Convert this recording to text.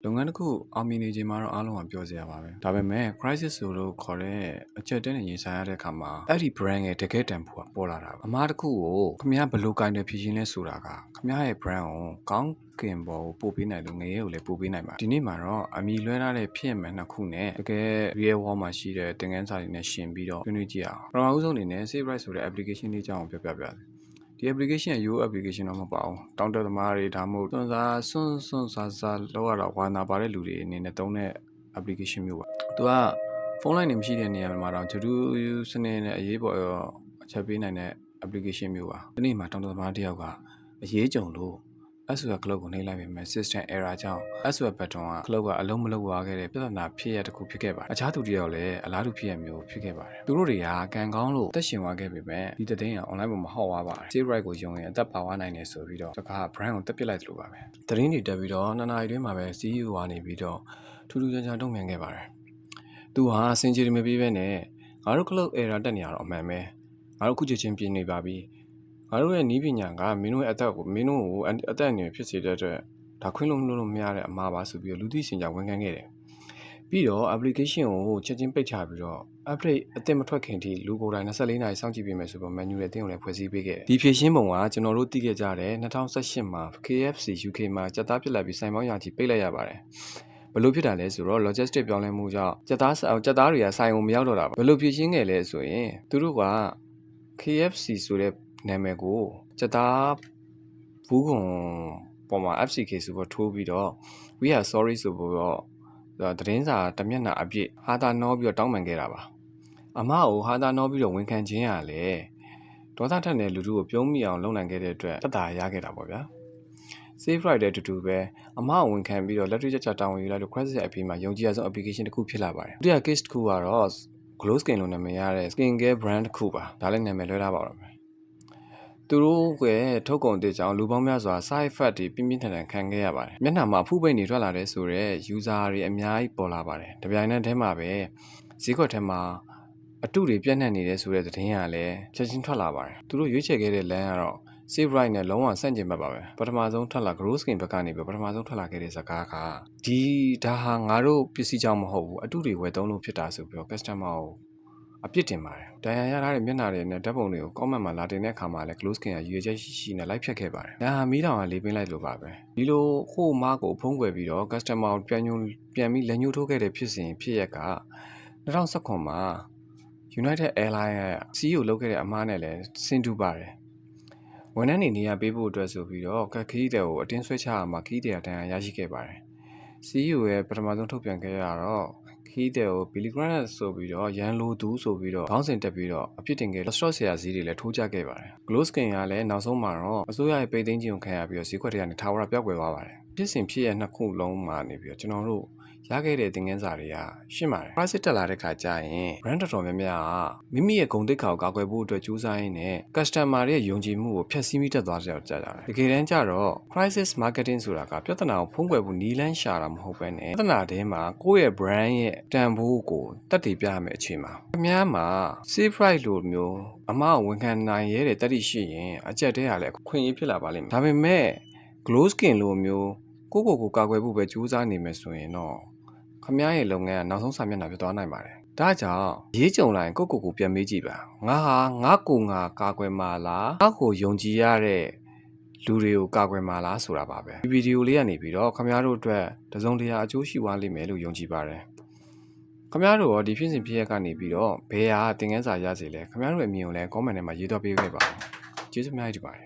လုပ်ငန်းတစ်ခုအောင်မြင်နေချိန်မှာတော့အားလုံးကပြောစရာပါပဲဒါပေမဲ့ crisis ဆိုလို့ခေါ်တဲ့အချက်တဲနဲ့ရင်ဆိုင်ရတဲ့အခါမှာအဲ့ဒီ brand ရဲ့တကယ်တန်ဖိုးကပေါ်လာတာပါအမားတစ်ခုကိုခင်ဗျားဘယ်လိုကင်တယ်ဖြစ်ရှင်းလဲဆိုတာကခင်ဗျားရဲ့ brand ကိုကောင်းကင်ပေါ်ကိုပို့ပေးနိုင်လို့ငရေကိုလည်းပို့ပေးနိုင်ပါဒီနေ့မှာတော့အမီလွှဲထားတဲ့ဖြစ်ရမှန်နှစ်ခုနဲ့တကယ် real world မှာရှိတဲ့သင်ခန်းစာတွေနဲ့ရှင်ပြီးတော့ဆွေးနွေးကြည့်အောင်ပထမဦးဆုံးအနေနဲ့ Save Right ဆိုတဲ့ application လေးအကြောင်းကိုပြောပြပါဒီ application ရဲ့ Yo application တော့မပါဘူးတောင်းတသမားတွေဒါမှမဟုတ်စွန့်စားလောက်ရတော့ဝါနာပါတဲ့လူတွေအနေနဲ့သုံးတဲ့ application မျိုးပါသူကဖုန်းလိုင်းတွေမရှိတဲ့နေရာမှာတော့ဂျူတူစနစ်နဲ့အရေးပေါ်အချက်ပေးနိုင်တဲ့ application မျိုးပါဒီနေ့မှာတောင်းတသမားတစ်ယောက်ကအရေးကြုံလို့ SQL cloud ကိုနှိပ်လိုက်ပေမဲ့ system error ကြောင့် SQL button က cloud ကအလုံးမလုံးသွားခဲ့တဲ့ပြဿနာဖြစ်ရတစ်ခုဖြစ်ခဲ့ပါတယ်အခြားသူတယောက်လည်းအလားတူဖြစ်ရမျိုးဖြစ်ခဲ့ပါတယ်သူတို့တွေကကံကောင်းလို့တက်ရှင်သွားခဲ့ပေမဲ့ဒီတဲ့င်းက online ပေါ်မှာဟော့သွားပါတယ် Save Right ကိုယုံရင်အသက်ပါသွားနိုင်တယ်ဆိုပြီးတော့တခါ brand ကိုတက်ပစ်လိုက်သလိုပါပဲသတင်းတွေတက်ပြီးတော့2နာရီတွင်းမှာပဲ CEO ကနေပြီးတော့ထူးထူးခြားခြားတုံ့ပြန်ခဲ့ပါတယ်သူဟာစင်ချီမပေးဘဲနဲ့ငါတို့ cloud error တက်နေရတော့အမှန်ပဲငါတို့ခုချက်ချင်းပြင်နေပါပြီငါတို့ရဲ့နီးပညာကမင်းတို့ရဲ့အသက်ကိုမင်းတို့ကိုအသက်အန္တရာယ်ဖြစ်စေတဲ့အတွက်ဒါခွင့်လို့မရတဲ့အမှားပါဆိုပြီးတော့လူသိရှင်ကြားဝန်ခံခဲ့တယ်ပြီးတော့ application ကိုချက်ချင်းပိတ်ချပြီးတော့ update အသစ်မထွက်ခင်ထိလူကိုယ်တိုင်24နာရီစောင့်ကြည့်ပေးမယ်ဆိုတော့ manual အသင်းကိုလည်းဖွဲ့စည်းပေးခဲ့တယ်ဒီဖြည့်ရှင်းပုံကကျွန်တော်တို့သိခဲ့ကြတဲ့2018မှာ KFC UK မှာစက်သားပြစ်လိုက်ပြီးစိုင်ပေါင်းရာချီပိတ်လိုက်ရပါတယ်ဘယ်လိုဖြစ်တာလဲဆိုတော့ logistic ပြောင်းလဲမှုကြောင့်စက်သားတွေကစိုင်ကိုမရောက်တော့တာပါဘယ်လိုဖြည့်ရှင်းခဲ့လဲဆိုရင်သူတို့က KFC ဆိုတဲ့နာမည်ကိုစက်သားဘူးကွန်ပေါ်မှာ FCK ဆိုပြီးထိုးပြီးတော့ we are sorry ဆိုပြီးတော့သတင်းစာတမျက်နှာအပြည့်ဟာတာနှောပြီးတော့တောင်းပန်ခဲ့တာပါအမကိုဟာတာနှောပြီးတော့ဝန်ခံခြင်းရလေဒေါသထက်တဲ့လူတို့ကိုပြုံးမိအောင်လုပ်နိုင်ခဲ့တဲ့အတွက်တက်တာရခဲ့တာပေါ့ဗျာ Save Right တဲ့တူတူပဲအမကိုဝန်ခံပြီးတော့လက်တွေ့ကျတောင်းဝင်ယူလိုက်လို့ crisis အပြီးမှာယုံကြည်ရဆုံး application တစ်ခုဖြစ်လာပါတယ်ဒုတိယ case တစ်ခုကတော့ Glow Skin လို့နာမည်ရတဲ့ skin care brand တစ်ခုပါဒါလည်းနာမည်လွှဲထားပါတော့မယ်သူတို့ကထုတ်ကုန်တဲ့ကြောင့်လူပေါင်းများစွာ side effect တွေပြင်းပြင်းထန်ထန်ခံခဲ့ရပါတယ်မျက်နှာမှာဖူးပိတ်နေထွက်လာတဲ့ဆိုတော့ user တွေအများကြီးပေါ်လာပါတယ်တပြိုင်နက်တည်းမှာပဲဈေးကွက်ထဲမှာအတုတွေပြန့်နှံ့နေတဲ့ဆိုတဲ့သတင်းကလည်းချက်ချင်းထွက်လာပါတယ်သူတို့ရွေးချယ်ခဲ့တဲ့လမ်းကတော့ Save Right နဲ့လုံးဝဆန့်ကျင်ဘက်ပါပဲပထမဆုံးထွက်လာ Glow Skin ဘက်ကနေပြီးပထမဆုံးထွက်လာခဲ့တဲ့စကားကဒါဟာငါတို့ပစ္စည်းကြောင့်မဟုတ်ဘူးအတုတွေဝယ်သုံးလို့ဖြစ်တာဆိုပြီးတော့ customer ကိုအပြစ်တင်ပါတယ်။ဒဏ်ရာရထားတဲ့မျက်နှာတွေနဲ့ဓာတ်ပုံတွေကို comment မှာလာတင်တဲ့အခါမှာလည်း Glow Skin ကရွေချက်ရှိနဲ့လိုက်ဖြတ်ခဲ့ပါတယ်။ဒါဟာမီးတောင်ကလေးပင်းလိုက်လို့ပါပဲ။ဒီလိုဟိုမားကိုဖုံးကွယ်ပြီးတော့ customer ကိုပြန်ပြီးလက်ညှိုးထိုးခဲ့တဲ့ဖြစ်ရက်က2019မှာ United Airlines ရဲ့ CEO လုပ်ခဲ့တဲ့အမှားနဲ့လည်းဆင်တူပါတယ်။ဝန်ထမ်းတွေနေရာပေးဖို့အတွက်ဆိုပြီးတော့ခီးတဲ့ကိုအတင်းဆွဲချရမှာခီးတဲ့ဒဏ်ရာရရှိခဲ့ပါတယ်။ CEO ရဲ့ပထမဆုံးထုတ်ပြန်ခဲ့ရတော့ခီးတဲ့ကို Billy Grant ဆိုပြီးတော့ရန်လိုသူဆိုပြီးတော့ခေါင်းစဉ်တက်ပြီးတော့အပြစ်တင်ခဲ့ Lostro ဆရာစည်းတွေလည်းထိုးကြခဲ့ပါတယ် Glow Skin ကလည်းနောက်ဆုံးမှာတော့အစိုးရရဲ့ပိတ်သိမ်းခြင်းကိုခံရပြီးတော့ဈေးကွက်တွေကနေထာဝရပျောက်ကွယ်သွားပါတယ်ဖြစ်စဉ်ဖြစ်ရနှစ်ခုလုံးမှာနေပြီးတော့ကျွန်တော်တို့ရခဲ့တဲ့သင်ခန်းစာတွေကရှင်းပါတယ် price တက်လာတဲ့ခါကျရင် brand တော်များများကမိမိရဲ့ဂုဏ်သိက္ခာကိုကာကွယ်ဖို့အတွက်ကြိုးစားရင်းနဲ့ customer ရဲ့ယုံကြည်မှုကိုဖျက်ဆီးမိတတ်သွားကြတယ်တကယ်တမ်းကျတော့ crisis marketing ဆိုတာကပြဿနာကိုဖုံးကွယ်ဖို့နီးလန်းရှာတာမဟုတ်ဘဲနဲ့ပြဿနာထဲမှာကိုယ့်ရဲ့ brand ရဲ့တန်ဖိုးကိုတက်တည်ပြရမယ့်အချိန်မှာခင်ဗျားမှာ Save Right လိုမျိုးအမှားဝန်ခံနိုင်ရတဲ့တတိရှိရင်အကြက်တဲရလဲခွင့်ရဖြစ်လာပါလိမ့်မယ်ဒါပေမဲ့ Glow Skin လိုမျိုးကိုကာကွယ်ဖို့ပဲကြိုးစားနေမယ်ဆိုရင်တော့ခမရဲ့လုပ်ငန်းကနောက်ဆုံးစာမျက်နှာဖြစ်သွားနိုင်ပါတယ်။ဒါကြောင့်ရေးကြုံလိုက်ကိုပြန်မေးကြည့်ပါ။ငါဟာငါကာကွယ်မှာလား။ငါကိုယုံကြည်ရတဲ့လူတွေကိုကာကွယ်မှာလားဆိုတာပါပဲ။ဒီဗီဒီယိုလေးကနေပြီးတော့ခမတို့အတွက်တစုံတရာအကျိုးရှိသွားလိမ့်မယ်လို့ယုံကြည်ပါတယ်။ခမတို့ရောဒီဖြစ်စဉ်ဖြစ်ရက်ကနေပြီးတော့ဘယ်ဟာသင်ခန်းစာရစေလဲခမတို့ရဲ့အမြင်ကိုလည်း comment ထဲမှာရေးသွားပေးခဲ့ပါဦး။ကျေးဇူးများကြီးတင်ပါတယ်